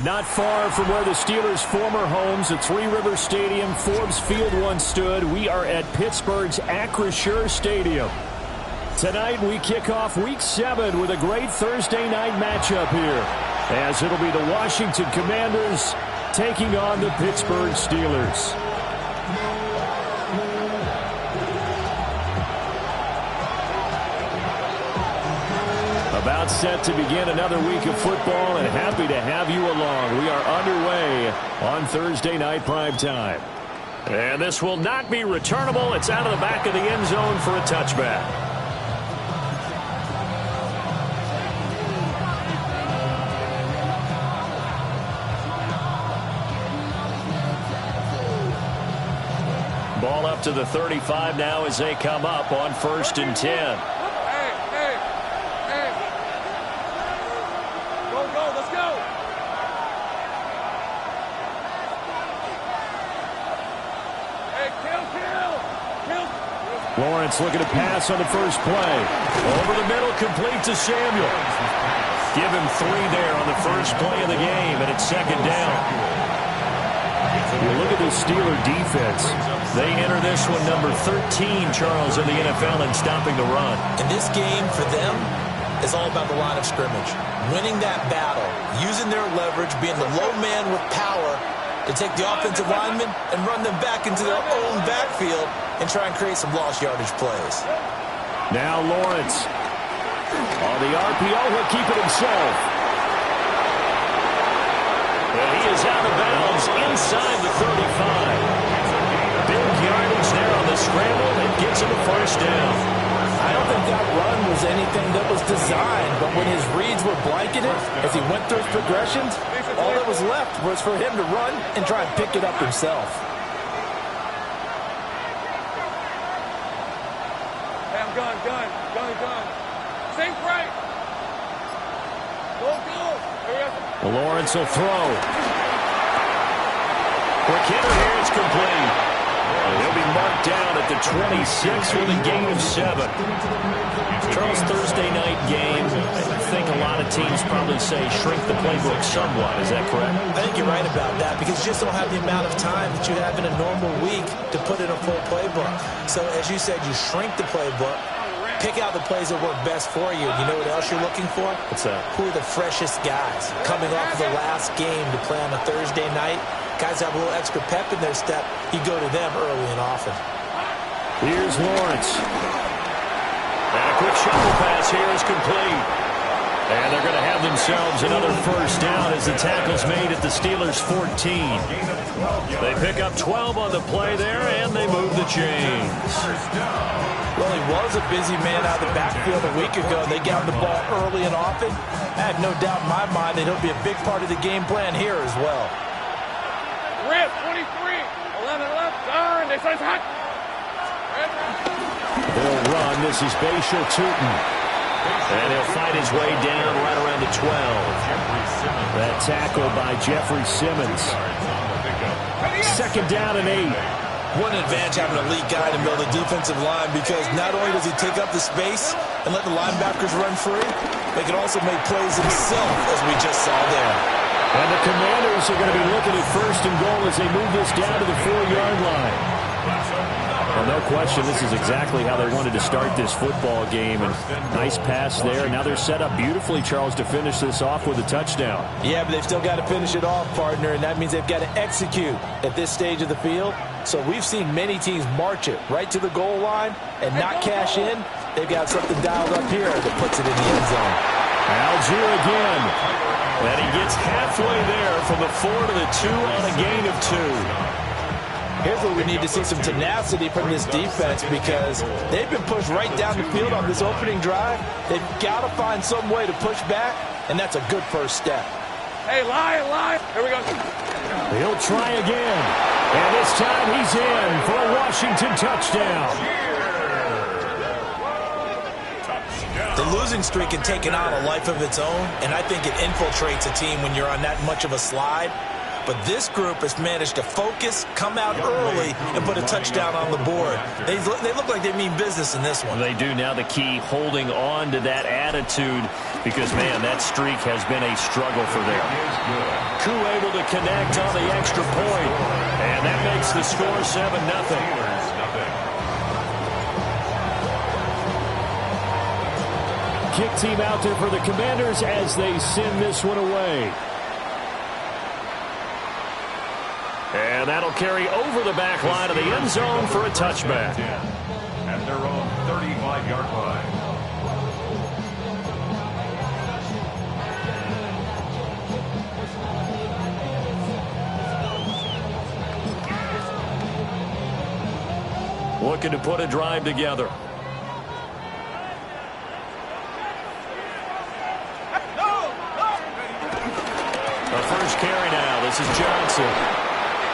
Not far from where the Steelers' former homes at Three Rivers Stadium, Forbes Field once stood, we are at Pittsburgh's Acrisure Stadium. Tonight we kick off Week 7 with a great Thursday night matchup here, as it'll be the Washington Commanders taking on the Pittsburgh Steelers. About set to begin another week of football, and happy to have you along. We are underway on Thursday night primetime. And this will not be returnable. It's out of the back of the end zone for a touchback. Ball up to the 35 now as they come up on 1st and 10. Lawrence looking to pass on the first play. Over the middle, complete to Samuel. Give him 3 there on the first play of the game, and it's 2nd down. You look at the Steeler defense. They enter this one number 13, Charles, in the NFL in stopping the run. And this game for them is all about the line of scrimmage. Winning that battle, using their leverage, being the low man with power to take the offensive linemen and run them back into their own backfield and try and create some lost yardage plays. Now Lawrence. On the RPO, he'll keep it himself. And he is out of bounds inside the 35. Big yardage there on the scramble and gets him a 1st down. I don't think that run was anything that was designed, but when his reads were blanketed, as he went through his progressions, all that was left was for him to run and try and pick it up himself. Hey, I'm gun. Sink right. Go. Lawrence will throw. Quick hitter here, it's complete. He'll be marked down at the 26 with a gain of 7. Charles, Thursday night game. I think a lot of teams probably say shrink the playbook somewhat. Is that correct? I think you're right about that because you just don't have the amount of time that you have in a normal week to put in a full playbook. So as you said, you shrink the playbook, pick out the plays that work best for you. You know what else you're looking for? What's that? Who are the freshest guys coming off of the last game to play on a Thursday night? Guys have a little extra pep in their step. You go to them early and often. Here's Lawrence. And a quick shovel pass here is complete. And they're going to have themselves another 1st down as the tackle's made at the Steelers' 14. They pick up 12 on the play there, and they move the chains. Well, he was a busy man out of the backfield a week ago. They got the ball early and often. I have no doubt in my mind that he'll be a big part of the game plan here as well. Rip, 23, 11 left, turn, they say it's hot. They'll run. This is Bashal Tootin. And he'll fight his way down right around the 12. That tackle by Jeffrey Simmons. 2nd down and 8. What an advantage having an elite guy to build a defensive line because not only does he take up the space and let the linebackers run free, they can also make plays himself, as we just saw there. And the Commanders are going to be looking at 1st and goal as they move this down to the 4-yard line. Well, no question, this is exactly how they wanted to start this football game. And nice pass there. Now they're set up beautifully, Charles, to finish this off with a touchdown. Yeah, but they've still got to finish it off, partner, and that means they've got to execute at this stage of the field. So we've seen many teams march it right to the goal line and not cash in. They've got something dialed up here that puts it in the end zone. Algier again. And he gets halfway there from the 4 to the 2 on a gain of 2. Here's where we need to see some tenacity from this defense because they've been pushed right down the field on this opening drive. They've got to find some way to push back, and that's a good first step. Hey, lie. Here we go. He'll try again. And this time he's in for a Washington touchdown. The losing streak had taken on a life of its own, and I think it infiltrates a team when you're on that much of a slide. But this group has managed to focus, come out early, and put a touchdown on the board. They look like they mean business in this one. They do. Now the key, holding on to that attitude, because, man, that streak has been a struggle for them. Koo able to connect on the extra point, and that makes the score 7-0. Kick team out there for the Commanders as they send this one away. And that'll carry over the back line of the end zone for a touchback. At their own 35-yard line. Looking to put a drive together. The first carry now. This is Johnson.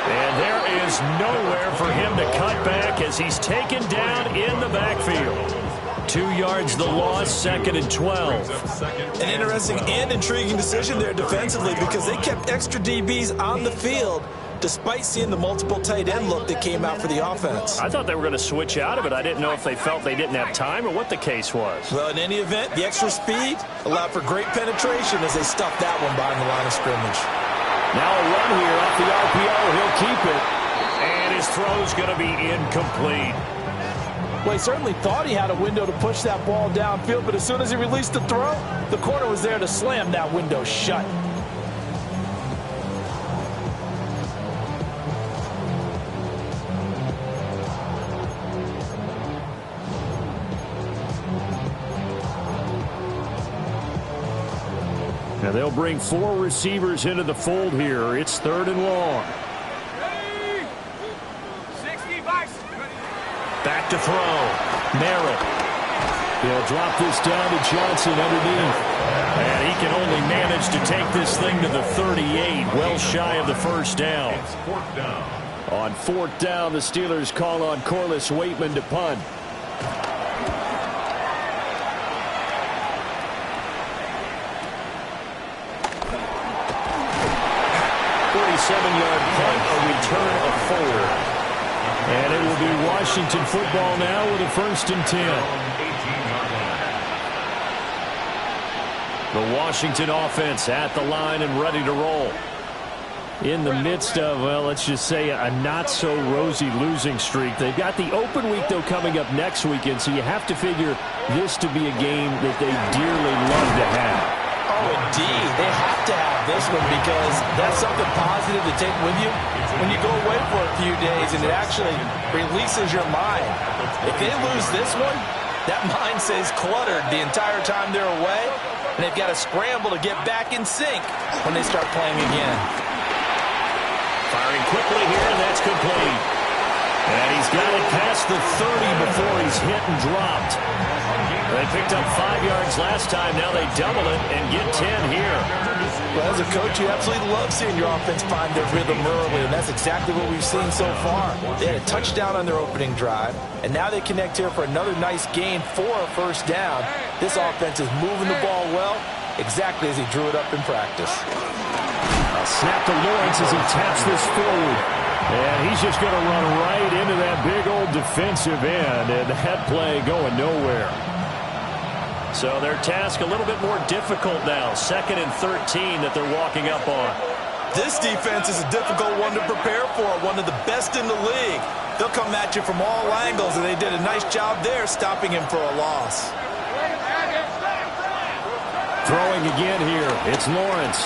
And there is nowhere for him to cut back as he's taken down in the backfield. 2 yards the loss, 2nd and 12. An interesting and intriguing decision there defensively because they kept extra DBs on the field despite seeing the multiple tight end look that came out for the offense. I thought they were going to switch out of it. I didn't know if they felt they didn't have time or what the case was. Well, in any event, the extra speed allowed for great penetration as they stuffed that one behind the line of scrimmage. Now a run here off the RPO. He'll keep it. And his throw's going to be incomplete. Well, he certainly thought he had a window to push that ball downfield, but as soon as he released the throw, the corner was there to slam that window shut. Now they'll bring 4 receivers into the fold here. It's 3rd and long. Back to throw. Merritt. He'll drop this down to Johnson underneath. And he can only manage to take this thing to the 38, well shy of the first down. It's 4th down. On 4th down, the Steelers call on Swj-madden to punt. 47-yard punt, a return of 4. And it will be Washington football now with a 1st and 10. The Washington offense at the line and ready to roll. In the midst of, well, let's just say a not-so-rosy losing streak. They've got the open week, though, coming up next weekend, so you have to figure this to be a game that they dearly love to have. Oh, indeed. They have to have this one because that's something positive to take with you when you go away for a few days, and it actually releases your mind. If they lose this one, that mind stays cluttered the entire time they're away, and they've got to scramble to get back in sync when they start playing again. Firing quickly here, and that's complete. And he's got it past the 30 before he's hit and dropped. They picked up 5 yards last time. Now they double it and get 10 here. Well, as a coach, you absolutely love seeing your offense find their rhythm early, and that's exactly what we've seen so far. They had a touchdown on their opening drive, and now they connect here for another nice gain for a 1st down. This offense is moving the ball well, exactly as he drew it up in practice. A snap to Lawrence as he taps this forward. And he's just going to run right into that big old defensive end, and that play going nowhere. So their task a little bit more difficult now. 2nd and 13 that they're walking up on. This defense is a difficult one to prepare for, one of the best in the league. They'll come at you from all angles, and they did a nice job there stopping him for a loss. Throwing again here. It's Lawrence.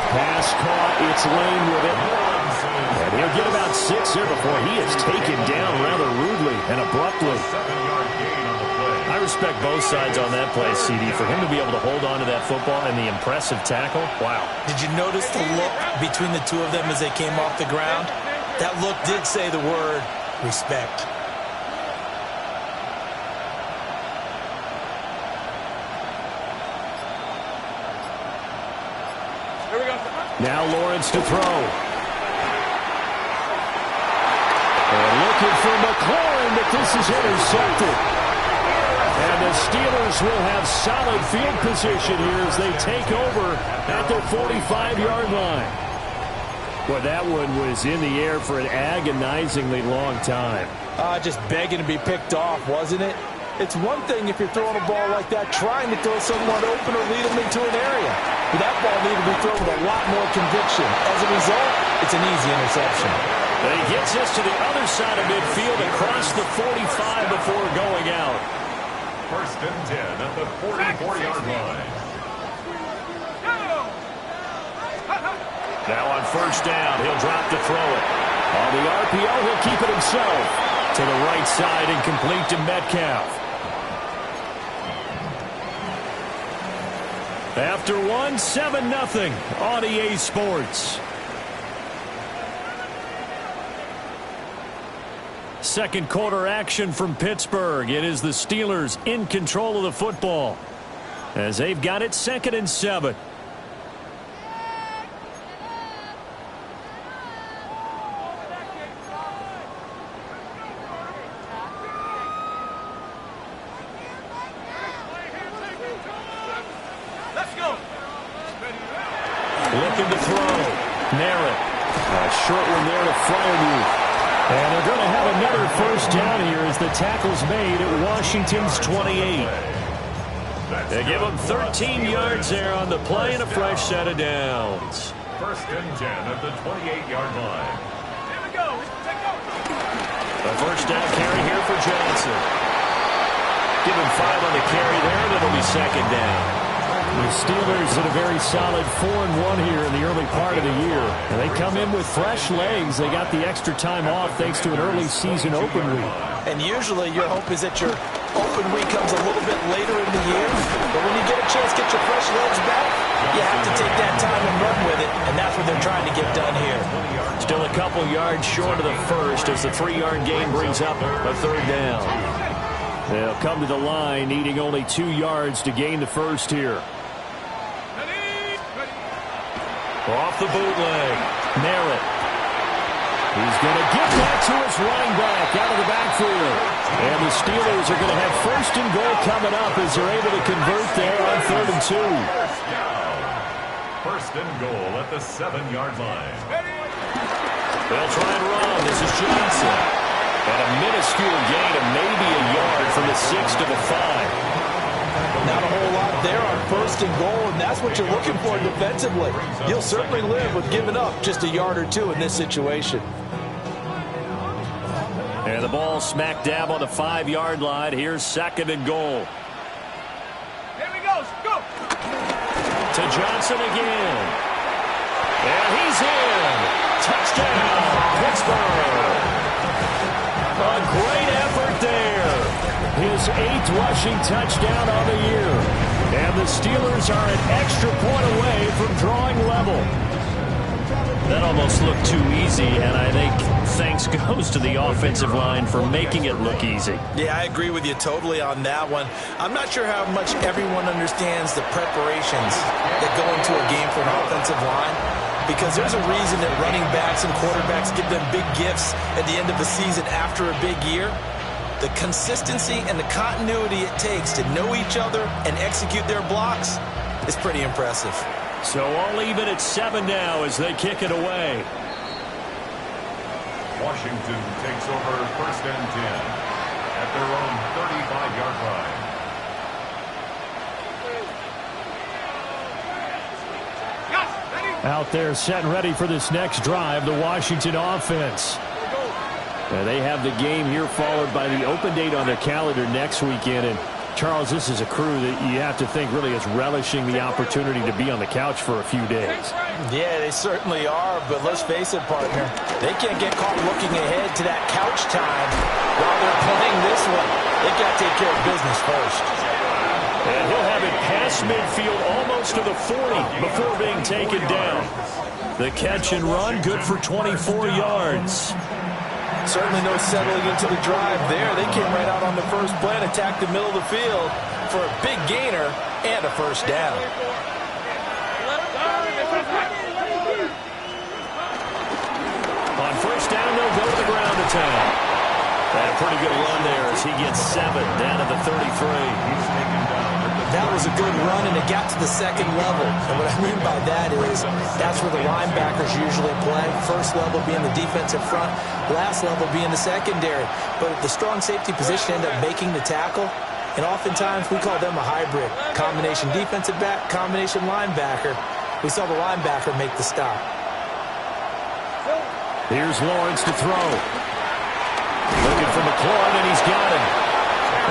Pass caught. It's Lane with it. And he'll get about 6 here before he is taken down rather rudely and abruptly. I respect both sides on that play, CD. For him to be able to hold on to that football and the impressive tackle, wow. Did you notice the look between the two of them as they came off the ground? That look did say the word respect. Now Lawrence to throw. And looking for McLaurin, but this is intercepted. And the Steelers will have solid field position here as they take over at their 45-yard line. Well, that one was in the air for an agonizingly long time. Just begging to be picked off, wasn't it? It's one thing if you're throwing a ball like that, trying to throw someone open or lead them into an area. But that ball needed to be thrown with a lot more conviction. As a result, it's an easy interception. And he gets us to the other side of midfield across the 45 before going out. First and 10 at the 44-yard line. Now on first down, he'll drop to throw it. On the RPO, he'll keep it himself. To the right side and complete to Metcalf. After one, 7-0 on EA Sports. Second quarter action from Pittsburgh. It is the Steelers in control of the football as they've got it 2nd and 7. Looking to throw. Narrett. A short one there to Freiermuth. And they're going to have another first down here as the tackle's made at Washington's 28. They give them 13 yards there on the play and a fresh set of downs. First and 10 at the 28-yard line. Here we go. A first down carry here for Johnson. Give him 5 on the carry there, and it'll be second down. The Steelers at a very solid 4-1 here in the early part of the year. And they come in with fresh legs. They got the extra time off thanks to an early season open week. And usually your hope is that your open week comes a little bit later in the year. But when you get a chance to get your fresh legs back, you have to take that time and run with it. And that's what they're trying to get done here. Still a couple yards short of the first as the 3-yard gain brings up a third down. They'll come to the line needing only 2 yards to gain the first here. Off the bootleg. Narrett. He's going to get that to his running back out of the backfield. And the Steelers are going to have first and goal coming up as they're able to convert there on 3rd and 2. First and goal at the 7-yard line. They'll try and run. This is Johnson. And a minuscule gain of maybe a yard from the 6 to the 5. Not a whole lot there on first and goal, and that's what you're looking for defensively. You'll certainly live with giving up just a yard or two in this situation. And the ball smack dab on the 5-yard line. Here's 2nd and goal. Here we go. Go. To Johnson again. And he's in. Touchdown, Pittsburgh. A great effort there. His 8th rushing touchdown on the year. And the Steelers are an extra point away from drawing level. That almost looked too easy, and I think thanks goes to the offensive line for making it look easy. Yeah, I agree with you totally on that one. I'm not sure how much everyone understands the preparations that go into a game for an offensive line, because there's a reason that running backs and quarterbacks give them big gifts at the end of the season after a big year. The consistency and the continuity it takes to know each other and execute their blocks is pretty impressive. So all even at 7 now as they kick it away. Washington takes over first and 10 at their own 35-yard line. Out there set and ready for this next drive, the Washington offense. They have the game here followed by the open date on their calendar next weekend. And Charles, this is a crew that you have to think really is relishing the opportunity to be on the couch for a few days. Yeah, they certainly are, but let's face it, partner. They can't get caught looking ahead to that couch time while they're playing this one. They've got to take care of business first. And he'll have it past midfield almost to the 40 before being taken down. The catch and run good for 24 yards. Certainly no settling into the drive there. They came right out on the first play and attacked the middle of the field for a big gainer and a first down. On first down, they'll go to the ground attack. And a pretty good run there as he gets 7 down to the 33. That was a good run, and it got to the second level. And what I mean by that is that's where the linebackers usually play. First level being the defensive front, last level being the secondary. But the strong safety position ended up making the tackle, and oftentimes we call them a hybrid. Combination defensive back, combination linebacker. We saw the linebacker make the stop. Here's Lawrence to throw. Looking for McLaurin, and he's got him.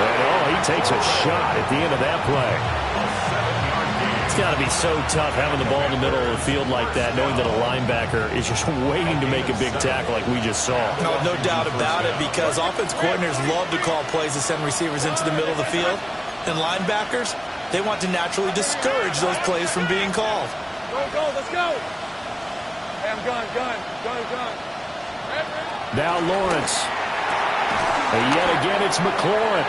And, he takes a shot at the end of that play. It's got to be so tough having the ball in the middle of the field like that, knowing that a linebacker is just waiting to make a big tackle like we just saw. No doubt about it, because offense coordinators love to call plays to send receivers into the middle of the field. And linebackers, they want to naturally discourage those plays from being called. Go, let's go. Hey, I'm gun. Now Lawrence. And yet again, it's McLaurin.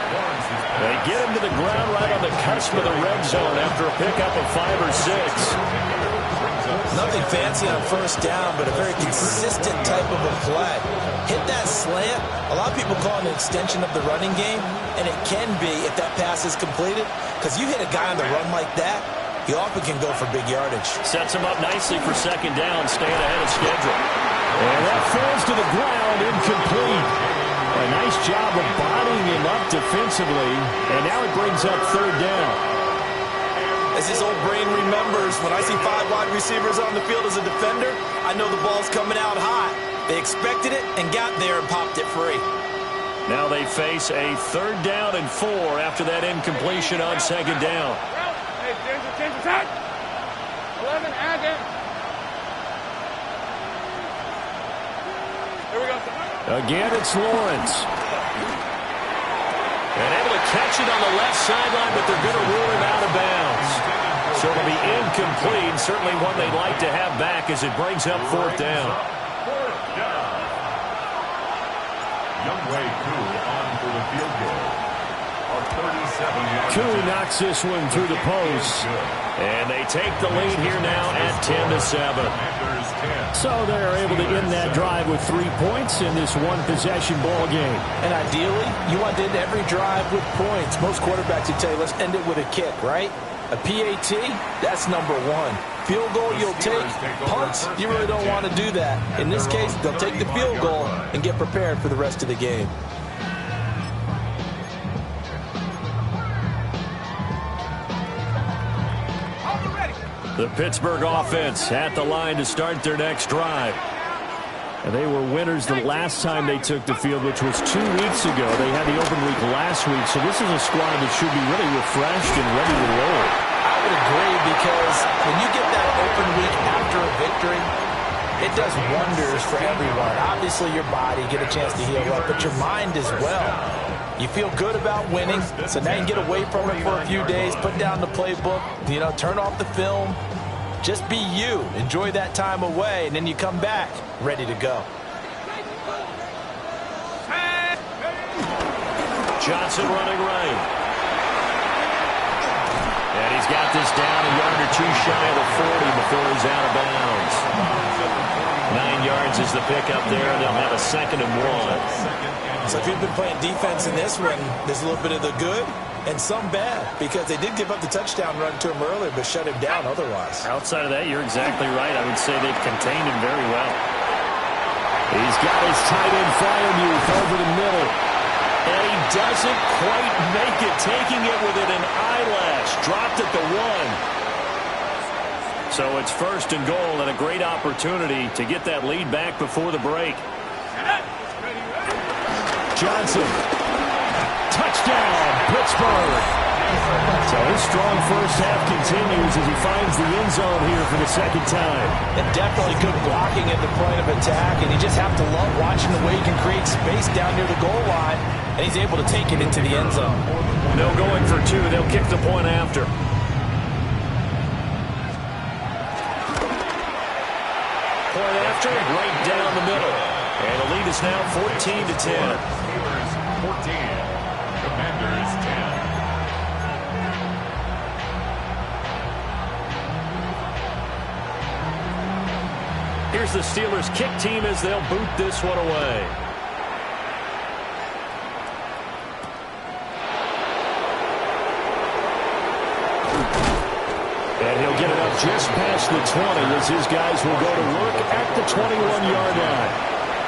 They get him to the ground right on the cusp of the red zone after a pickup of 5 or 6. Nothing fancy on first down, but a very consistent type of a play. Hit that slant. A lot of people call it an extension of the running game, and it can be if that pass is completed, because you hit a guy on the run like that, he often can go for big yardage. Sets him up nicely for second down, staying ahead of schedule. And that falls to the ground, incomplete. A nice job of bodying him up defensively, and now it brings up third down. As his old brain remembers, when I see 5 wide receivers on the field as a defender, I know the ball's coming out hot. They expected it and got there and popped it free. Now they face a third down and 4 after that incompletion on second down. Hey, change the time. 11, add in. Here we go. Again, it's Lawrence. And able to catch it on the left sideline, but they're going to rule him out of bounds. So it'll be incomplete. Certainly one they'd like to have back as it brings up fourth down. Youngway Koo on for the field goal. Koo knocks this one through the post. And they take the lead here now at 10-7. So they're able to end that drive with 3 points in this one-possession ball game. And ideally, you want to end every drive with points. Most quarterbacks would tell you, let's end it with a kick, right? A PAT, that's number 1. Field goal, you'll take. Punts, you really don't want to do that. In this case, they'll take the field goal and get prepared for the rest of the game. The Pittsburgh offense at the line to start their next drive. And they were winners the last time they took the field, which was 2 weeks ago. They had the open week last week, so this is a squad that should be really refreshed and ready to roll. I would agree, because when you get that open week after a victory, it does wonders for everyone. Obviously, your body, get a chance to heal up, but your mind as well. You feel good about winning, so now you can get away from it for a few days, put down the playbook, turn off the film. Just be you. Enjoy that time away, and then you come back ready to go. Johnson running right. And he's got this down a yard or 2 shy of the 40 before he's out of bounds. 9 yards is the pickup there, and they'll have a 2nd and 1. So if you've been playing defense in this one, there's a little bit of the good and some bad, because they did give up the touchdown run to him earlier, but shut him down otherwise. Outside of that, you're exactly right. I would say they've contained him very well. He's got his tight end Fryermuth over the middle. And he doesn't quite make it, taking it within an eyelash. Dropped at the 1. So it's 1st and goal, and a great opportunity to get that lead back before the break. Johnson. Touchdown, Pittsburgh. So his strong first half continues as he finds the end zone here for the 2nd time. And definitely good blocking at the point of attack, and you just have to love watching the way he can create space down near the goal line, and he's able to take it into the end zone. No going for 2. They'll kick the point after. Point after, right down the middle. And the lead is now 14-10. 14. Commanders 10. Here's the Steelers kick team as they'll boot this one away. And he'll get it up just past the 20 as his guys will go to work at the 21-yard line.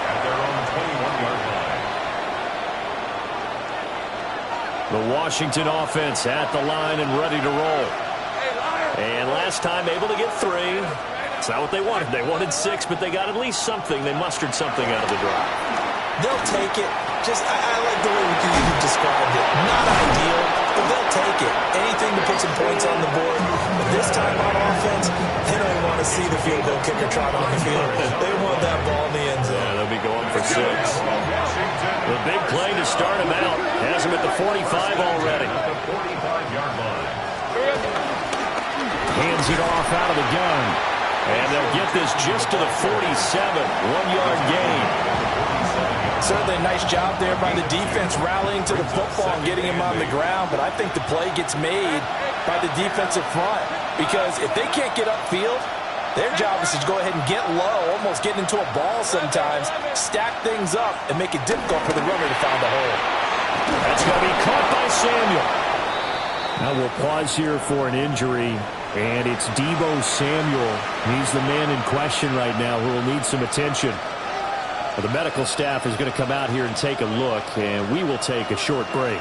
At their own 21-yard line. The Washington offense at the line and ready to roll. And last time able to get 3. It's not what they wanted. They wanted 6, but they got at least something. They mustered something out of the drive. They'll take it. I like the way you described it. Not ideal, but they'll take it. Anything to put some points on the board. But this time on offense, they don't want to see the field goal kicker trot on the field. They want that ball in the end zone. Yeah, they'll be going for 6. The big play to start him out. Has him at the 45 already. At the 45-yard line. Hands it off out of the gun. And they'll get this just to the 47. 1-yard gain. Certainly a nice job there by the defense rallying to the football and getting him on the ground, but I think the play gets made by the defensive front because if they can't get upfield, their job is to go ahead and get low, almost get into a ball sometimes, stack things up, and make it difficult for the runner to find a hole. That's going to be caught by Samuel. Now we'll pause here for an injury, and it's Deebo Samuel. He's the man in question right now who will need some attention. The medical staff is going to come out here and take a look, and we will take a short break.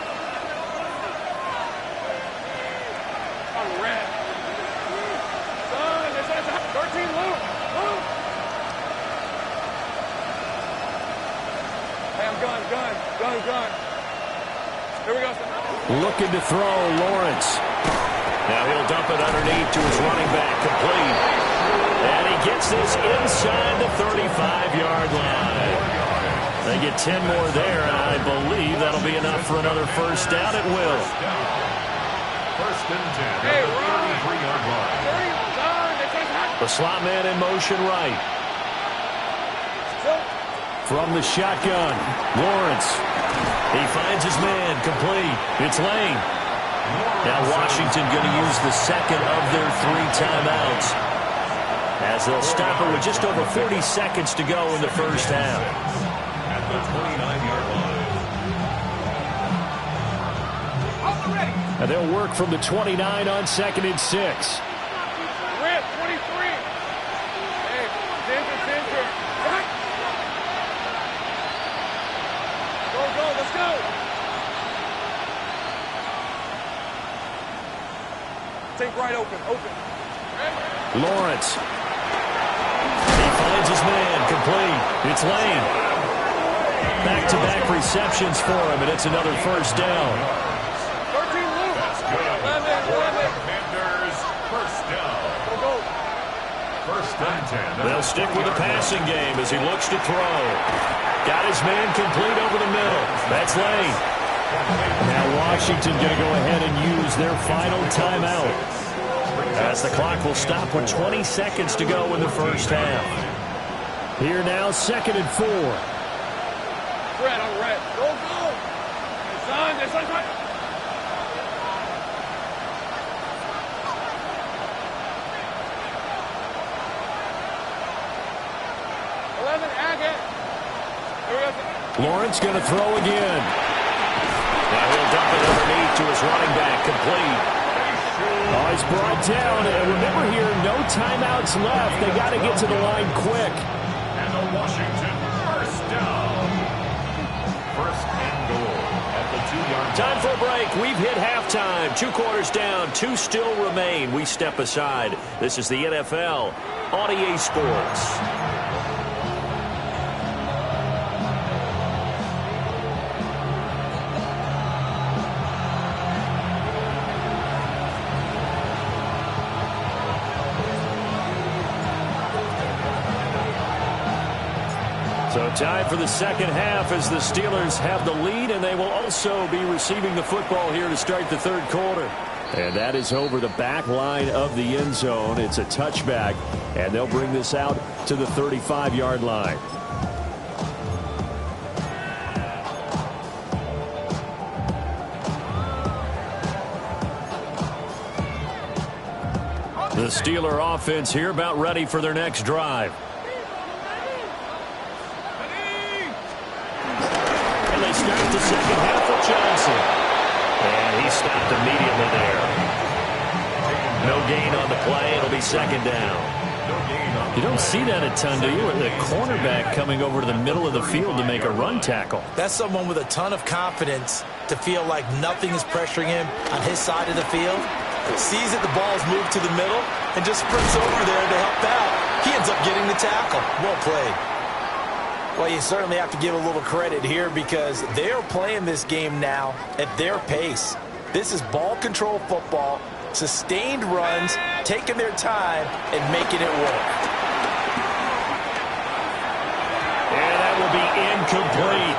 Gun. Here we go. Looking to throw, Lawrence. Now he'll dump it underneath to his running back, complete. And he gets this inside the 35-yard line. They get 10 more there, and I believe that'll be enough for another first down. It will. First and 10 at the 33-yard line. The slot man in motion right. From the shotgun, Lawrence. He finds his man, complete. It's Lane. Now Washington going to use the second of their 3 timeouts as they'll stop it with just over 40 seconds to go in the first half. At the 29-yard line. And they'll work from the 29 on 2nd and 6. Rip, 23. Hey, center. Go, let's go. Take right open. Lawrence. He finds his man, complete. It's Lane. Back-to-back receptions for him, and it's another first down. 13 loop. That's good. 11. Commanders, first down. Go. First and 10. They'll stick with the passing game as he looks to throw. Got his man complete over the middle. That's Lane. Now Washington going to go ahead and use their final timeout as the clock will stop with 20 seconds to go in the first half. Here now, 2nd and 4. Red on red. Go. It's on. 11, Agate. Lawrence going to throw again. Now he'll dump it underneath to his running back, complete. Oh, he's brought down. And remember here, no timeouts left. They got to get to the line quick. And the Washington first down. First and goal at the 2-yard line. Time for a break. We've hit halftime. 2 quarters down. 2 still remain. We step aside. This is the NFL on EA Sports. So time for the second half as the Steelers have the lead, and they will also be receiving the football here to start the third quarter. And that is over the back line of the end zone. It's a touchback, and they'll bring this out to the 35-yard line. The Steeler offense here about ready for their next drive. Start the second half with Johnson. And he stopped immediately there. No gain on the play. It'll be second down. You don't see that a ton, do you? With the cornerback coming over to the middle of the field to make a run tackle. That's someone with a ton of confidence to feel like nothing is pressuring him on his side of the field. Sees that the ball's moved to the middle and just sprints over there to help out. He ends up getting the tackle. Well played. Well, you certainly have to give a little credit here because they are playing this game now at their pace. This is ball control football, sustained runs, taking their time and making it work. And that will be incomplete.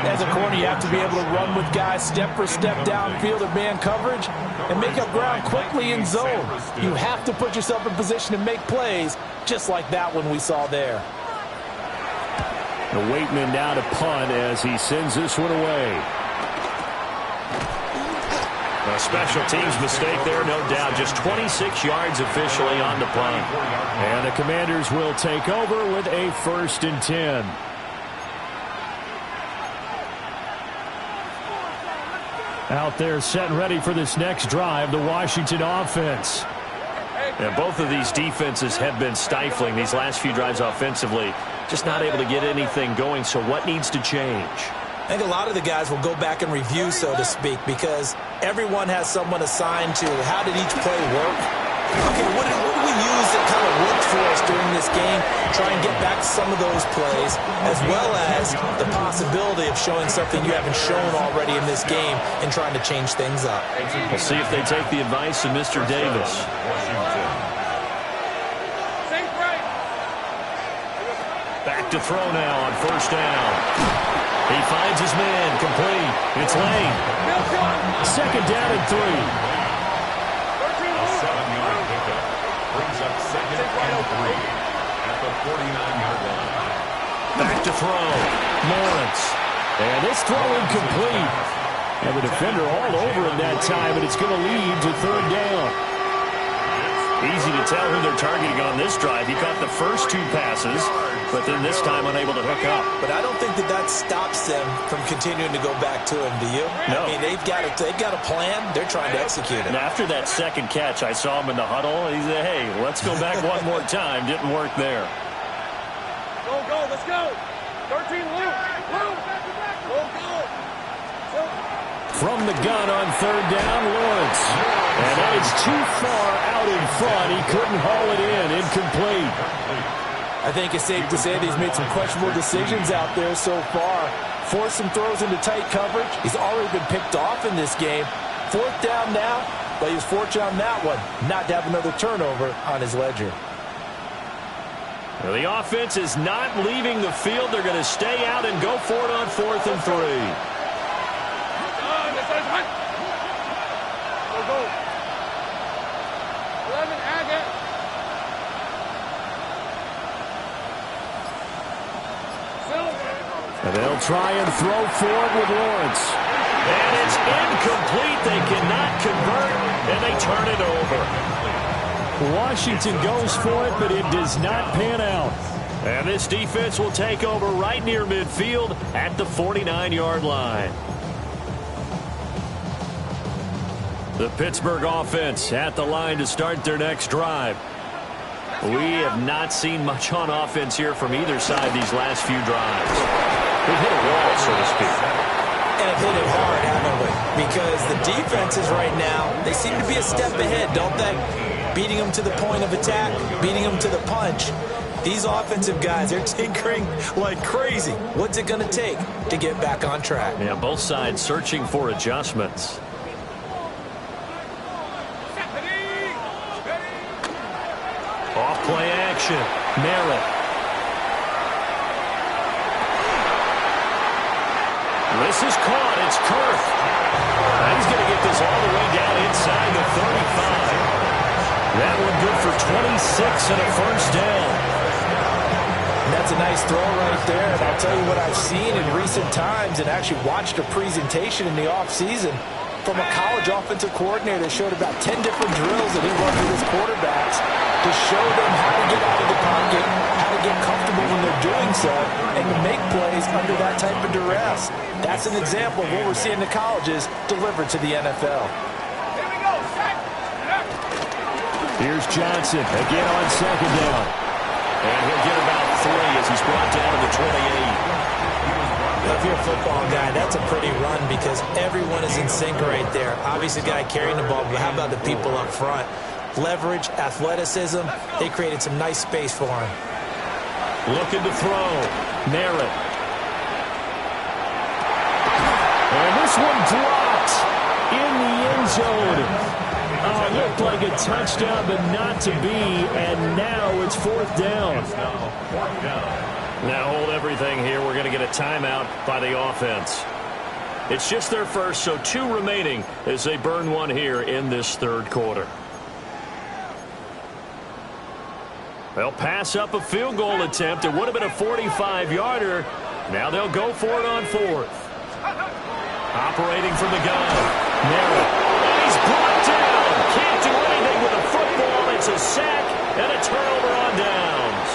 As a corner, you have to be able to run with guys step for step downfield or man coverage and make up ground quickly in zone. You have to put yourself in position to make plays just like that one we saw there. The Waitman now to punt as he sends this one away. A special teams mistake there, no doubt. Just 26 yards officially on the punt. And the Commanders will take over with a 1st and 10. Out there set and ready for this next drive, the Washington offense. And both of these defenses have been stifling these last few drives offensively. Just not able to get anything going, so what needs to change? I think a lot of the guys will go back and review, so to speak, because everyone has someone assigned to how did each play work. Okay, what did we use that kind of worked for us during this game? Try and get back to some of those plays, as well as the possibility of showing something you haven't shown already in this game and trying to change things up. We'll see if they take the advice of Mr. Davis. Back to throw now on 1st down. He finds his man, complete. It's Lane. 2nd down and 3. A 7-yard pickup brings up 2nd and 3 at the 49-yard line. Back to throw. Lawrence. And this throw incomplete. And the defender all over him that time, and it's going to lead to 3rd down. Easy to tell who they're targeting on this drive. He caught the first 2 passes, but then this time unable to hook up. But I don't think that stops them from continuing to go back to him, do you? No. I mean, they've got a plan. They're trying to execute it. And after that second catch, I saw him in the huddle. He said, hey, let's go back one more time. Didn't work there. Go, let's go. 13, Luke. Go. From the gun on 3rd down, Lawrence. And that is too far out in front. He couldn't haul it in. Incomplete. I think it's safe to say that he's made some questionable decisions out there so far. Forced some throws into tight coverage. He's already been picked off in this game. 4th down now, but he was fortunate on that one not to have another turnover on his ledger. Well, the offense is not leaving the field. They're going to stay out and go for it on 4th and 3. Go. 11, Agate. And they'll try and throw forward with Lawrence. And it's incomplete. They cannot convert, and they turn it over. Washington goes for it, but it does not pan out. And this defense will take over right near midfield at the 49-yard line. The Pittsburgh offense at the line to start their next drive. We have not seen much on offense here from either side these last few drives. We've hit a wall, so to speak. And have hit it hard, haven't we? Because the defenses right now, they seem to be a step ahead, don't they? Beating them to the point of attack, beating them to the punch. These offensive guys are tinkering like crazy. What's it going to take to get back on track? Yeah, both sides searching for adjustments. Off-play action. Merritt. This is caught. It's Kirk. And he's going to get this all the way down inside the 35. That one good for 26 and a 1st down. And that's a nice throw right there. And I'll tell you what I've seen in recent times and actually watched a presentation in the offseason from a college offensive coordinator that showed about 10 different drills that he runs with his quarterbacks to show them how to get out of the pocket, how to get comfortable when they're doing so, and to make plays under that type of duress. That's an example of what we're seeing in the colleges delivered to the NFL. Here we go. Set. Here's Johnson again on second down. And he'll get about 3 as he's brought down to the 28. If you're a football guy, that's a pretty run because everyone is in sync right there. Obviously, the guy carrying the ball, but how about the people up front? Leverage, athleticism, they created some nice space for him. Looking to throw. Merritt. And this one dropped in the end zone. It looked like a touchdown, but not to be, and now it's 4th down. Now hold everything here. We're going to get a timeout by the offense. It's just their first, so 2 remaining as they burn one here in this 3rd quarter. They'll pass up a field goal attempt. It would have been a 45-yarder. Now they'll go for it on 4th. Operating from the gun. Merritt. And he's brought down. Can't do anything with the football. It's a sack and a turnover on downs.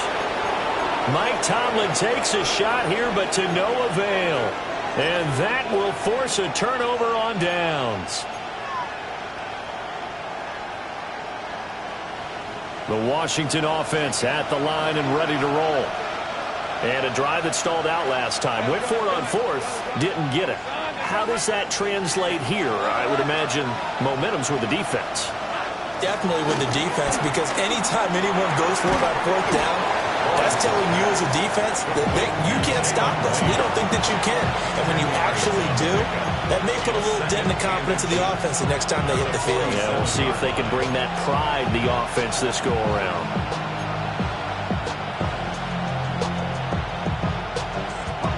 Mike Tomlin takes a shot here, but to no avail. And that will force a turnover on downs. The Washington offense at the line and ready to roll. And a drive that stalled out last time. Went for it on 4th. Didn't get it. How does that translate here? I would imagine momentum's with the defense. Definitely with the defense, because anytime anyone goes for it on 4th down, that's telling you as a defense that you can't stop us. We don't think that you can. And when you actually do, that may put a little dent in the confidence of the offense the next time they hit the field. Yeah, we'll see if they can bring that pride, the offense, this go around.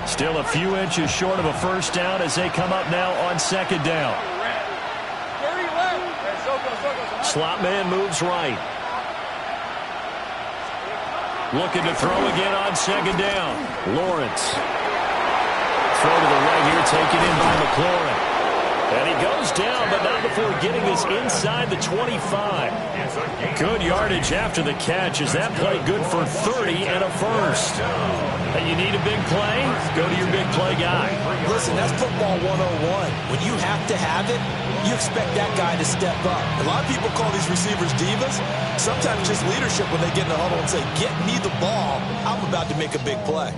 Still a few inches short of a first down as they come up now on second down. Slot man moves right. Looking to throw again on second down. Lawrence. Throw to the right here, taken in by McLaurin. And he goes down, but not before getting us inside the 25. Good yardage after the catch as that play good for 30 and a first. And you need a big play? Go to your big play guy. Listen, that's football 101. When you have to have it, you expect that guy to step up. A lot of people call these receivers divas. Sometimes just leadership when they get in the huddle and say, get me the ball. I'm about to make a big play.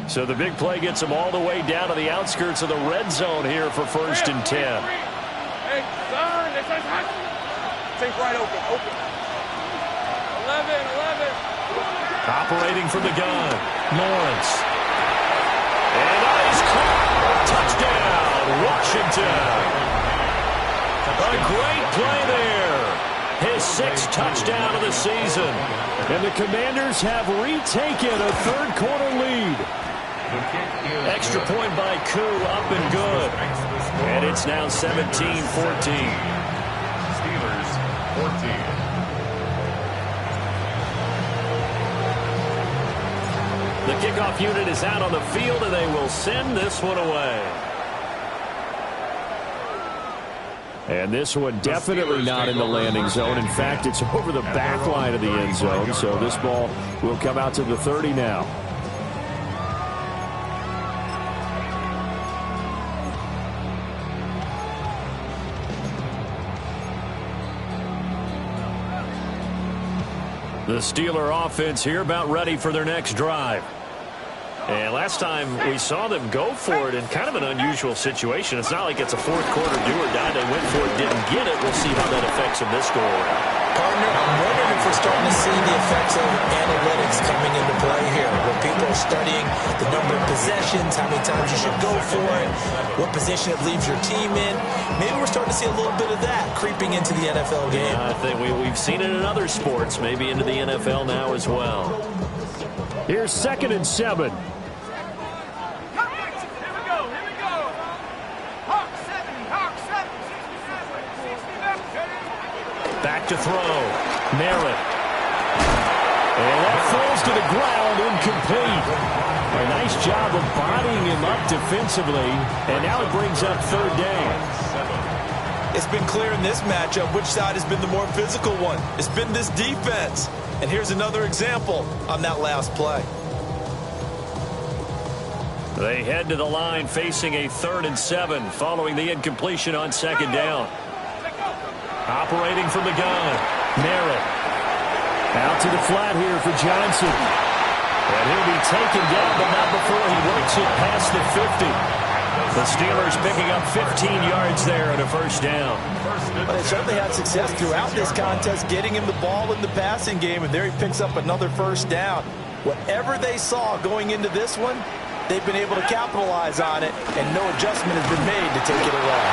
So the big play gets them all the way down to the outskirts of the red zone here for 1st and 10. Hey, son, this is hot. Take right open. 11. Operating from the gun. Lawrence. And he's caught. Touchdown, Washington. A great play there. His 6th touchdown of the season. And the Commanders have retaken a 3rd quarter lead. Extra point by Koo, up and good. And it's now 17-14. Steelers 14. The kickoff unit is out on the field, and they will send this one away. And this one definitely not in the landing zone. In fact, it's over the back line of the end zone. So this ball will come out to the 30 now. The Steeler offense here about ready for their next drive. And last time we saw them go for it in kind of an unusual situation. It's not like it's a 4th quarter do or die. They went for it, didn't get it. We'll see how that affects them this go around. Partner, I'm wondering if we're starting to see the effects of analytics coming into play here, where people are studying the number of possessions, how many times you should go for it, what position it leaves your team in. Maybe we're starting to see a little bit of that creeping into the NFL game. I think we've seen it in other sports, maybe into the NFL now as well. Here's 2nd and 7. Back to throw. Merritt. And that falls to the ground, incomplete. A nice job of bodying him up defensively. And now it brings up 3rd down. It's been clear in this matchup which side has been the more physical one. It's been this defense. And here's another example on that last play. They head to the line facing a 3rd and 7 following the incompletion on 2nd down. Operating from the gun. Merritt. Out to the flat here for Johnson. And he'll be taken down, but not before he works it past the 50. The Steelers picking up 15 yards there at a first down. But they certainly had success throughout this contest, getting him the ball in the passing game, and there he picks up another first down. Whatever they saw going into this one, they've been able to capitalize on it, and no adjustment has been made to take it away.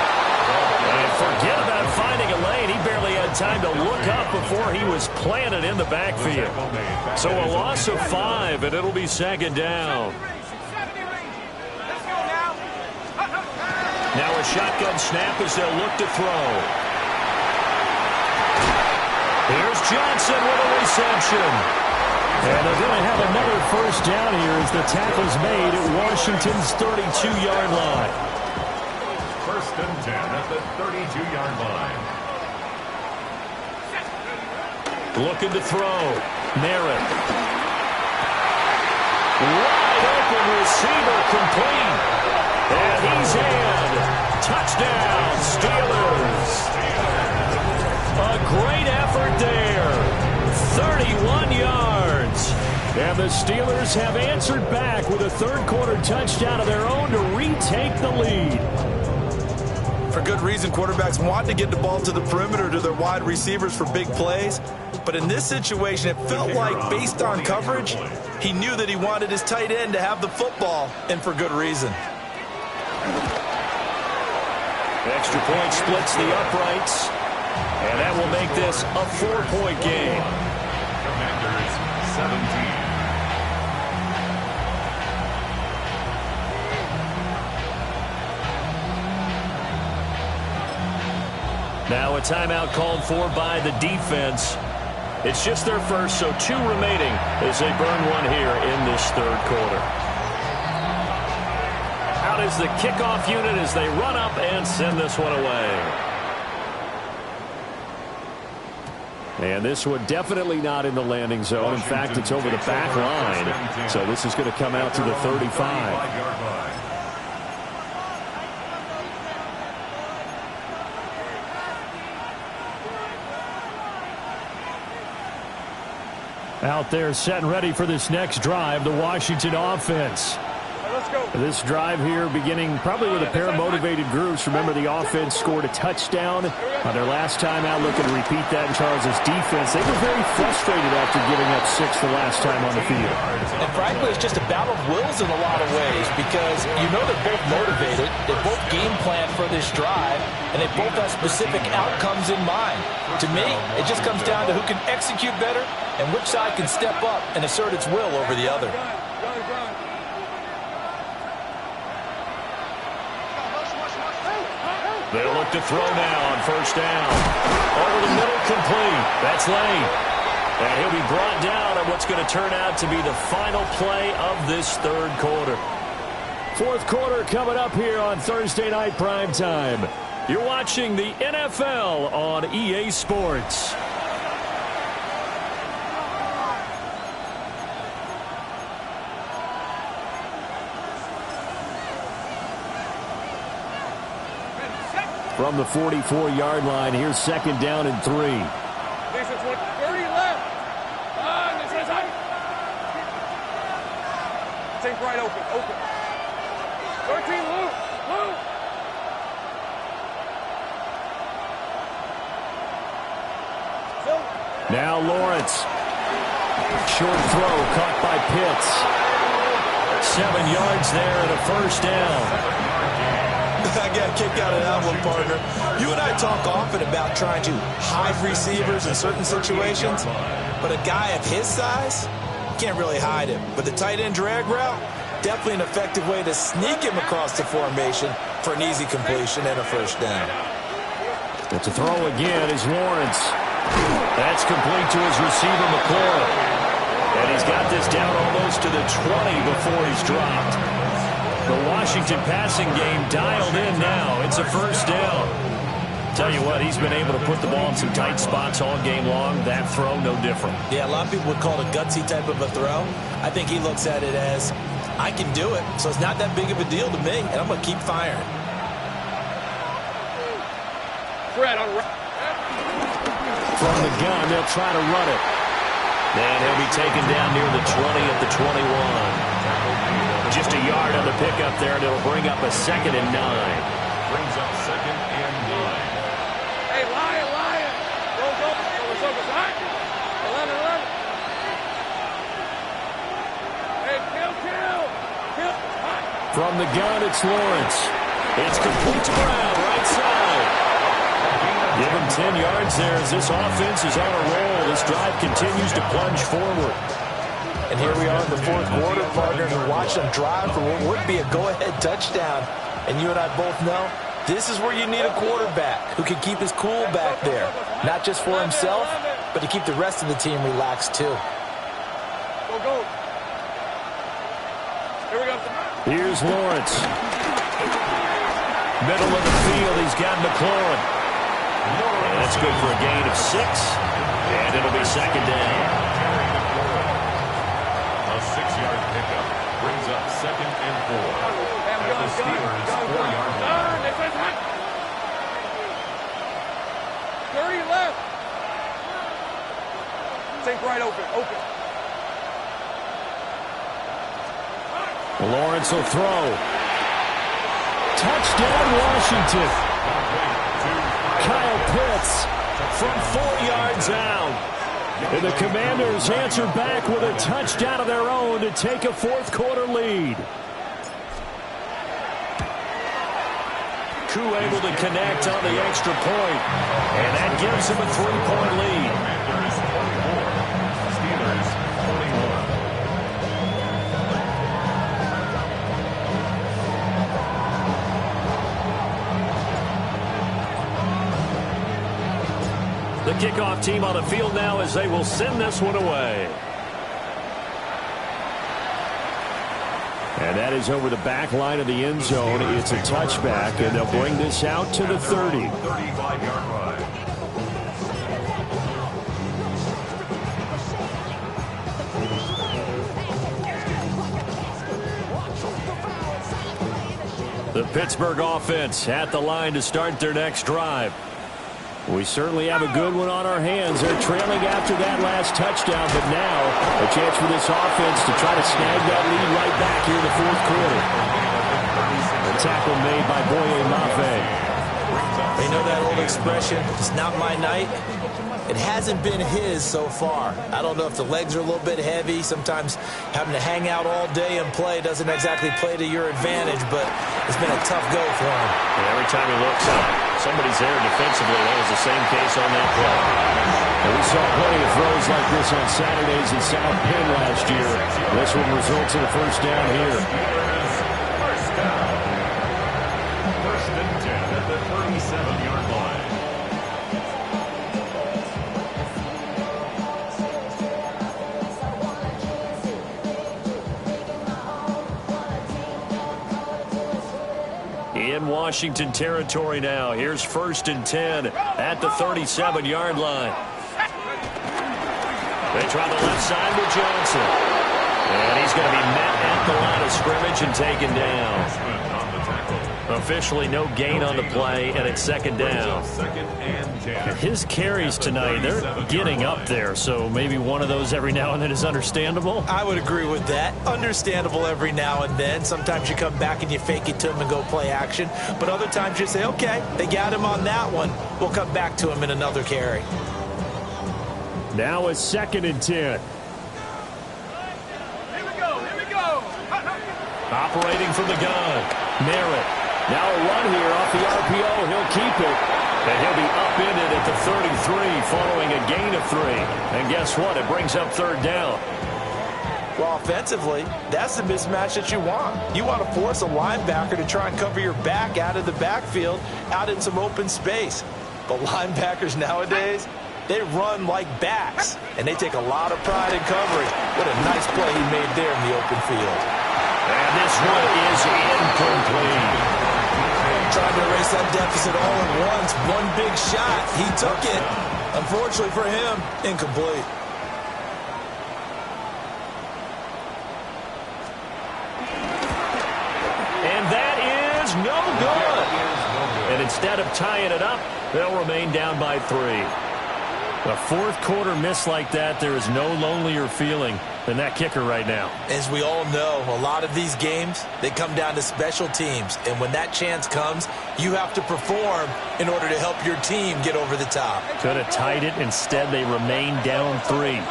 And forget about finding a lane. He barely had time to look up before he was planted in the backfield. So a loss of 5, and it'll be second down. Now a shotgun snap as they'll look to throw. Here's Johnson with a reception. And they're going to have another first down here as the tackle's made at Washington's 32-yard line. First and 10 at the 32-yard line. Looking to throw. Merritt. Wide open receiver complete. And he's in. Touchdown, Steelers. A great effort there. 31 yards. And the Steelers have answered back with a third-quarter touchdown of their own to retake the lead. For good reason, quarterbacks want to get the ball to the perimeter to their wide receivers for big plays. But in this situation, it felt like, based on coverage, he knew that he wanted his tight end to have the football, and for good reason. Extra point splits the uprights, and that will make this a 4-point game. Commanders 17. Now a timeout called for by the defense. It's just their first, so 2 remaining as they burn one here in this third quarter. Out is the kickoff unit as they run up and send this one away. And this one definitely not in the landing zone. In fact, it's over the back line. So this is going to come out to the 35. Out there set and ready for this next drive, the Washington offense. Let's go. This drive here beginning probably with a pair of motivated groups. Remember, the offense scored a touchdown on their last time out. Looking to repeat that in Charles's defense. They were very frustrated after giving up 6 the last time on the field. And frankly, it's just a battle of wills in a lot of ways, because you know they're both motivated, they both game plan for this drive, and they both have specific outcomes in mind. To me, it just comes down to who can execute better and which side can step up and assert its will over the other. They'll look to throw now on first down. Over the middle, complete. That's Lane. And he'll be brought down on what's going to turn out to be the final play of this third quarter. Fourth quarter coming up here on Thursday Night Primetime. You're watching the NFL on EA Sports. From the 44-yard line, here's second down and 3. Defense went 30 left. This is height. Think right open. 13 loop. Now Lawrence. Short throw caught by Pitts. 7 yards there and a first down. I got a kick out of that one, partner. You and I talk often about trying to hide receivers in certain situations, but a guy of his size, you can't really hide him. But the tight end drag route, definitely an effective way to sneak him across the formation for an easy completion and a first down. But to throw again is Lawrence. That's complete to his receiver, McCoy. And he's got this down almost to the 20 before he's dropped. The Washington passing game dialed in now. It's a first down. Tell you what, he's been able to put the ball in some tight spots all game long. That throw, no different. Yeah, a lot of people would call it a gutsy type of a throw. I think he looks at it as, I can do it, so it's not that big of a deal to me, and I'm going to keep firing. Fred on right. From the gun, they'll try to run it. And he'll be taken down near the 20 at the 21. Just a yard on the pickup there, and it'll bring up a 2nd and 9. Brings up 2nd and 9. Hey, Lion. Goes over, hot. 11. Hey, kill. Hot. From the gun, it's Lawrence. It's complete to Brown, right side. Give him 10 yards there as this offense is on a roll. This drive continues to plunge forward. And here we are in the 4th quarter, partner, and watch them drive for what would be a go-ahead touchdown. And you and I both know this is where you need a quarterback who can keep his cool back there. Not just for himself, but to keep the rest of the team relaxed too. Go. Here we go. Here's Lawrence. Middle of the field, he's got McLaurin. And that's good for a gain of 6. And it'll be 2nd down. A 6-yard pickup brings up 2nd and 4. At the Steelers' 4-yard line. 30 left. Think right open. Lawrence will throw. Touchdown, Washington. Kyle Pitts from 4 yards out. And the Commanders answer back with a touchdown of their own to take a 4th quarter lead. Koo able to connect on the extra point. And that gives him a 3-point lead. Commanders 24. Steelers 21. The kickoff team on the field now as they will send this one away. And that is over the back line of the end zone. It's a touchback, and they'll bring this out to the 30. 35-yard line. The Pittsburgh offense at the line to start their next drive. We certainly have a good one on our hands. They're trailing after that last touchdown, but now a chance for this offense to try to snag that lead right back here in the 4th quarter. The tackle made by Boye Mafe. You know that old expression, it's not my night? It hasn't been his so far. I don't know if the legs are a little bit heavy. Sometimes having to hang out all day and play doesn't exactly play to your advantage, but it's been a tough go for him. And every time he looks up, somebody's there defensively. That was the same case on that play. And we saw plenty of throws like this on Saturdays in South Bend last year. This one results in a 1st down here. First down. 1st and 10 at the 37-yard line. In Washington territory now. Here's 1st and 10 at the 37-yard line. They try the left side with Johnson. And he's going to be met at the line of scrimmage and taken down. Officially no gain on the play, and it's 2nd down. 2nd and 10. His carries tonight, they're getting up there, so maybe one of those every now and then is understandable. I would agree with that. Understandable every now and then. Sometimes you come back and you fake it to him and go play action. But other times you say, okay, they got him on that one. We'll come back to him in another carry. Now it's 2nd and 10. Here we go. Operating from the gun. Merritt. Now a run here off the RPO. He'll keep it. And he'll be upended at the 33 following a gain of 3. And guess what? It brings up 3rd down. Well, offensively, that's the mismatch that you want. You want to force a linebacker to try and cover your back out of the backfield, out in some open space. But linebackers nowadays, they run like backs, and they take a lot of pride in coverage. What a nice play he made there in the open field. And this one is incomplete. Trying to erase that deficit all at once. One big shot. He took it. Unfortunately for him, incomplete. And that is no good. And instead of tying it up, they'll remain down by 3. A fourth quarter miss like that, there is no lonelier feeling than that kicker right now. As we all know, a lot of these games, they come down to special teams. And when that chance comes, you have to perform in order to help your team get over the top. Could have tied it. Instead, they remain down 3. Hey,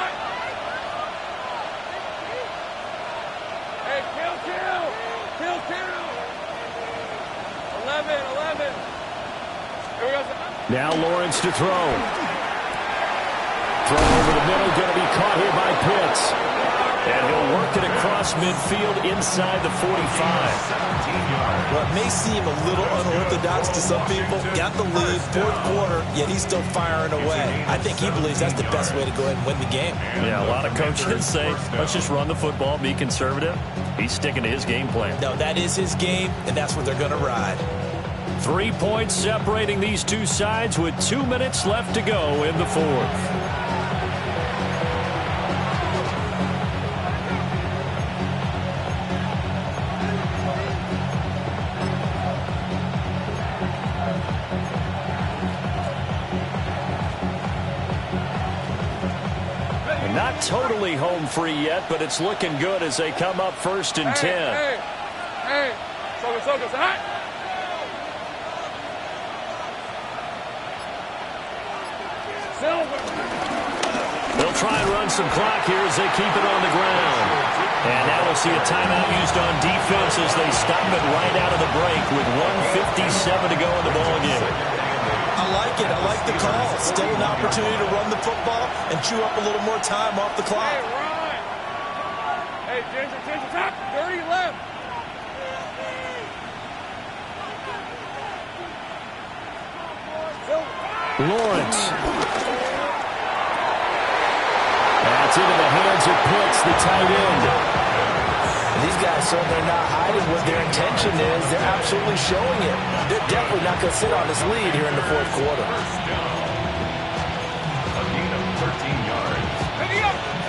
kill. 11. Here we go. Now Lawrence to throw. Throw over the middle, going to be caught here by Pitts. And he'll work it across midfield inside the 45. Well, it may seem a little unorthodox to some people. Got the lead, fourth quarter, yet he's still firing away. I think he believes that's the best way to go ahead and win the game. Yeah, a lot of coaches say, let's just run the football, be conservative. He's sticking to his game plan. No, that is his game, and that's what they're going to ride. 3 points separating these two sides with 2 minutes left to go in the fourth. Not totally home free yet, but it's looking good as they come up 1st and 10. Hey. Focus. Hot. They'll try and run some clock here as they keep it on the ground. And now we'll see a timeout used on defense as they stop it right out of the break with 1:57 to go in the ballgame. I like it. I like the call. Still an opportunity to run the football and chew up a little more time off the clock. Hey, Ryan. Hey, Ginger, top. Dirty left. Lawrence. That's into the hands of Pitts, the tight end. These guys certainly not hiding what their intention is. They're absolutely showing it. They're definitely not going to sit on this lead here in the fourth quarter. First down. A gain of 13 yards.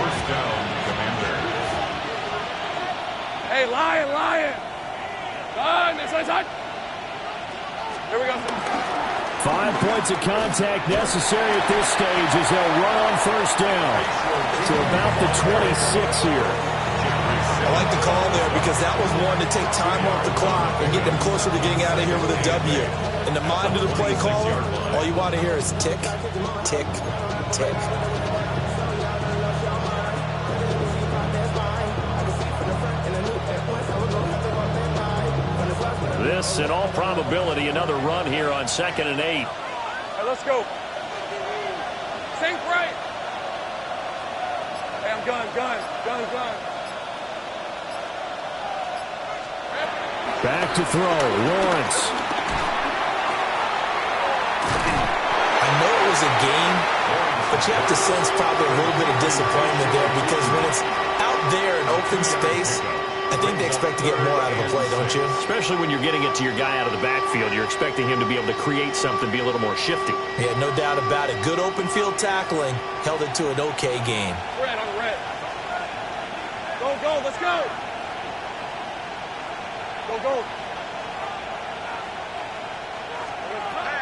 First down, Commanders. Hey, Lion. Done. This side. Here we go. 5 points of contact necessary at this stage as they'll run on first down to about the 26 here. I like the call there because that was one to take time off the clock and get them closer to getting out of here with a W. In the mind of the play caller, all you want to hear is tick, tick, tick. This, in all probability, another run here on 2nd and 8. Hey, let's go. Sink right. Hey, I'm gun. Back to throw, Lawrence. I know it was a game, but you have to sense probably a little bit of disappointment there because when it's out there in open space, I think they expect to get more out of a play, don't you? Especially when you're getting it to your guy out of the backfield. You're expecting him to be able to create something, be a little more shifty. Yeah, no doubt about it. Good open field tackling held it to an okay game. Red on the red. Go, let's go. Go.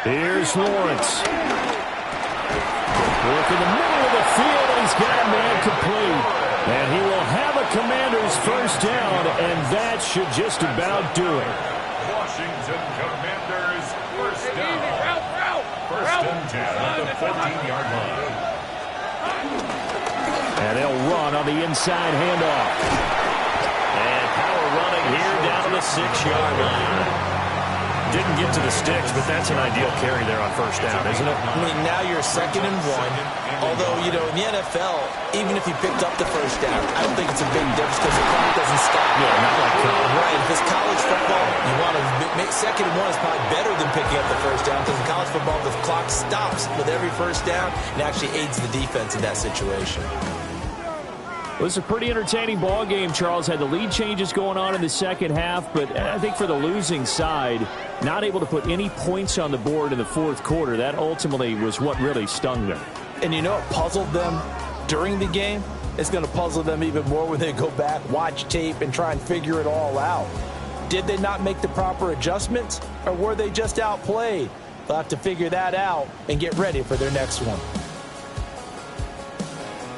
Here's Lawrence. Work in the middle of the field, and he's got a man complete. And he will have a Commander's first down, and that should just about do it. Washington Commanders first Hey, down. easy. Route. First and 10 at the 14-yard line. And they'll run on the inside handoff. And power running here down to the 6-yard line. Didn't get to the sticks, but that's an ideal carry there on first down, isn't it? I mean, now you're 2nd and 1. Although, you know, in the NFL, even if you picked up the first down, I don't think it's a big difference because the clock doesn't stop. Yeah, not like college. Right. If it's college football, you want to make 2nd and 1 is probably better than picking up the first down because in college football, the clock stops with every first down and actually aids the defense in that situation. It was a pretty entertaining ball game. Charles had the lead changes going on in the second half, but I think for the losing side, not able to put any points on the board in the fourth quarter, that ultimately was what really stung them. And you know what puzzled them during the game? It's going to puzzle them even more when they go back, watch tape, and try and figure it all out. Did they not make the proper adjustments, or were they just outplayed? They'll have to figure that out and get ready for their next one.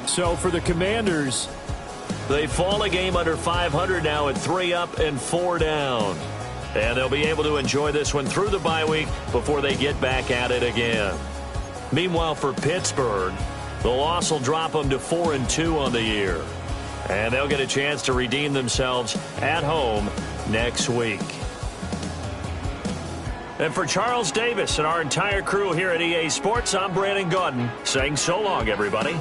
So for the Commanders, they fall a game under 500 now at 3 up and 4 down. And they'll be able to enjoy this one through the bye week before they get back at it again. Meanwhile, for Pittsburgh, the loss will drop them to 4-2 on the year. And they'll get a chance to redeem themselves at home next week. And for Charles Davis and our entire crew here at EA Sports, I'm Brandon Gaudin saying so long, everybody.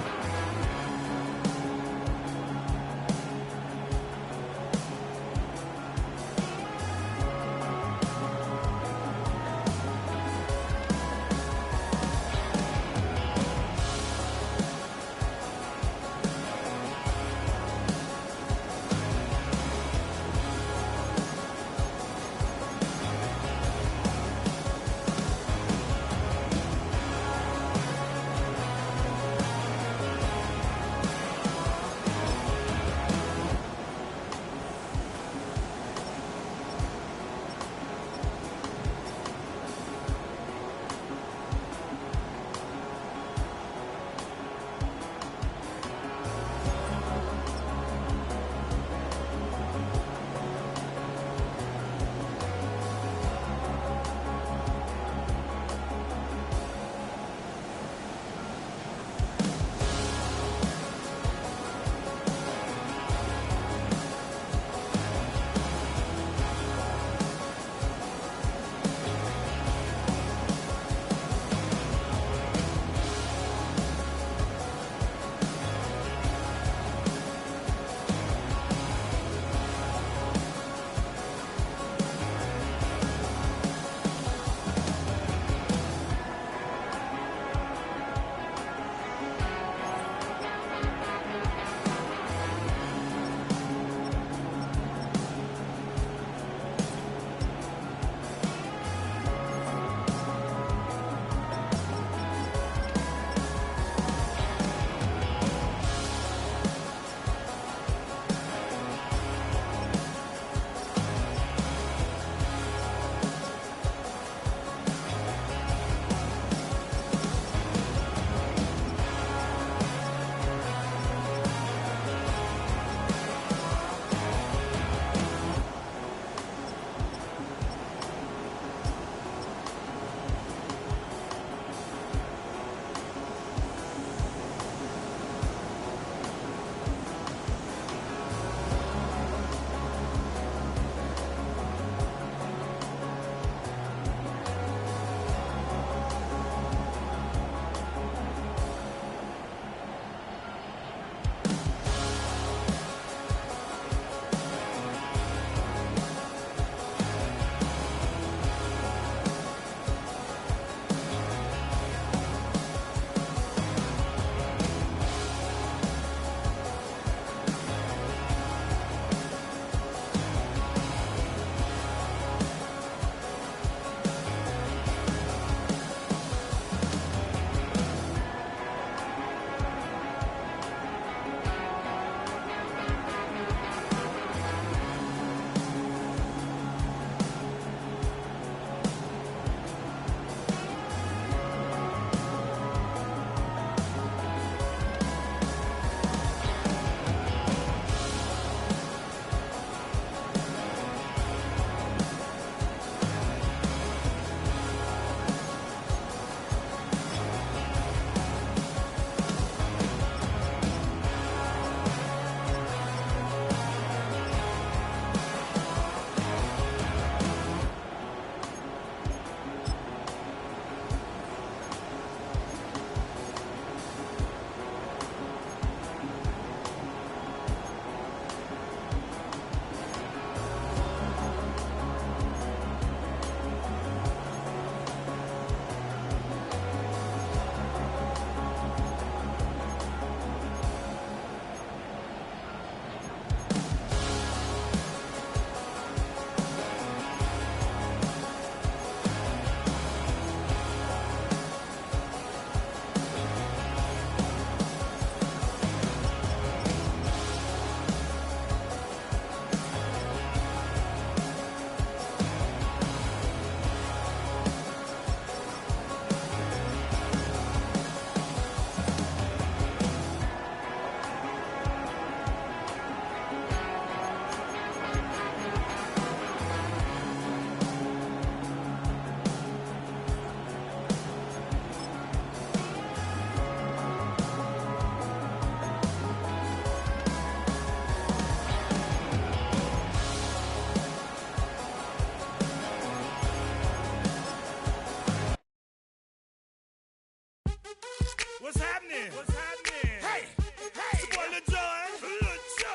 happening? What's happening? Hey, it's your boy Lil Jon.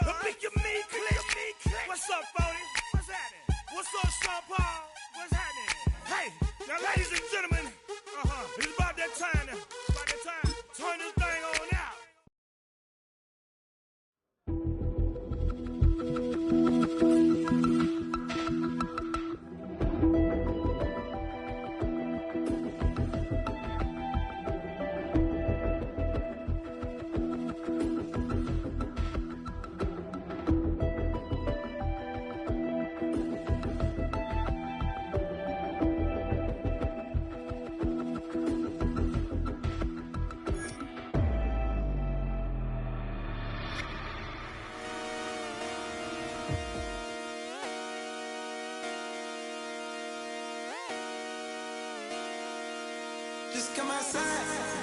The Pick Your Me Click. What's up, 40? What's happening? What's up, Sean Paul? What's happening? Hey, now ladies and gentlemen, it's about that time now. About that time. Turn this thing on out. Just come outside.